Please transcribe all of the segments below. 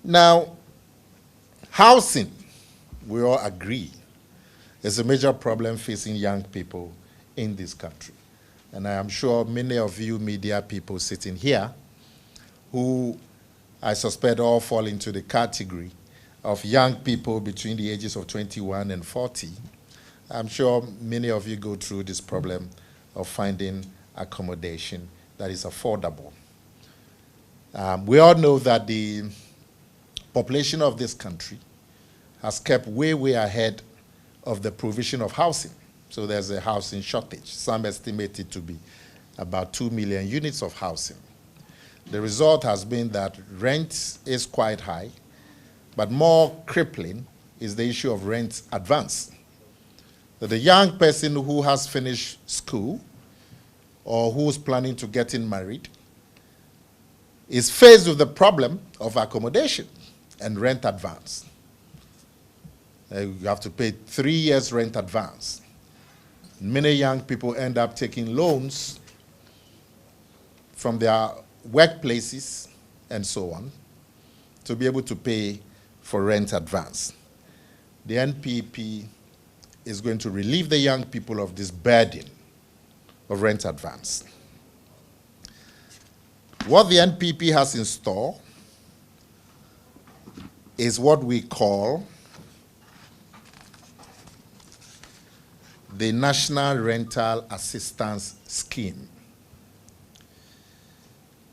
Now, housing, we all agree, is a major problem facing young people in this country. And I am sure many of you media people sitting here, who I suspect all fall into the category of young people between the ages of 21 and 40, I'm sure many of you go through this problem of finding accommodation that is affordable. We all know that the population of this country has kept way, way ahead of the provision of housing. So there's a housing shortage. Some estimate it to be about 2 million units of housing. The result has been that rent is quite high, but more crippling is the issue of rent advance. That the young person who has finished school or who's planning to get married is faced with the problem of accommodation and rent advance. You have to pay 3 years rent advance. Many young people end up taking loans from their workplaces and so on to be able to pay for rent advance. The NPP is going to relieve the young people of this burden of rent advance. What the NPP has in store is what we call the National Rental Assistance Scheme.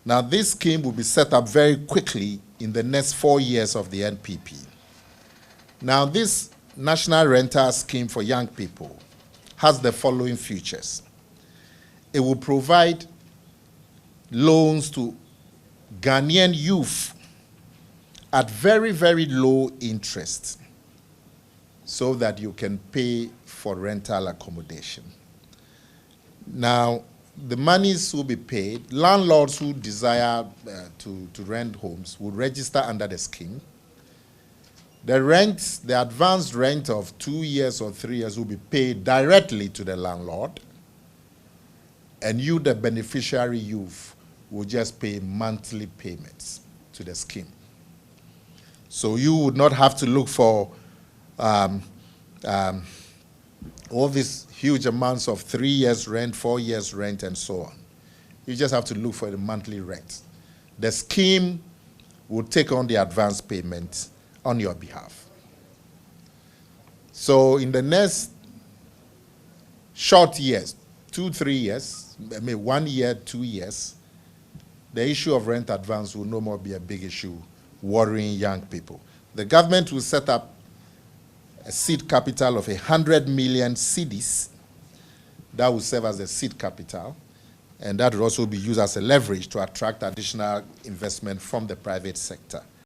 Now, this scheme will be set up very quickly in the next 4 years of the NPP. Now, this National Rental Scheme for young people has the following features. It will provide loans to Ghanaian youth at very, very low interest so that you can pay for rental accommodation. Now, the monies will be paid. Landlords who desire to rent homes will register under the scheme. The rent, the advanced rent of 2 years or 3 years will be paid directly to the landlord, and you, the beneficiary youth, will just pay monthly payments to the scheme. So you would not have to look for all these huge amounts of 3 years rent, 4 years rent, and so on. You just have to look for the monthly rent. The scheme will take on the advance payment on your behalf. So in the next short years, 2, 3 years, I mean 1 year, 2 years, the issue of rent advance will no more be a big issue worrying young people. The government will set up a seed capital of 100 million cedis that will serve as the seed capital, and that will also be used as a leverage to attract additional investment from the private sector.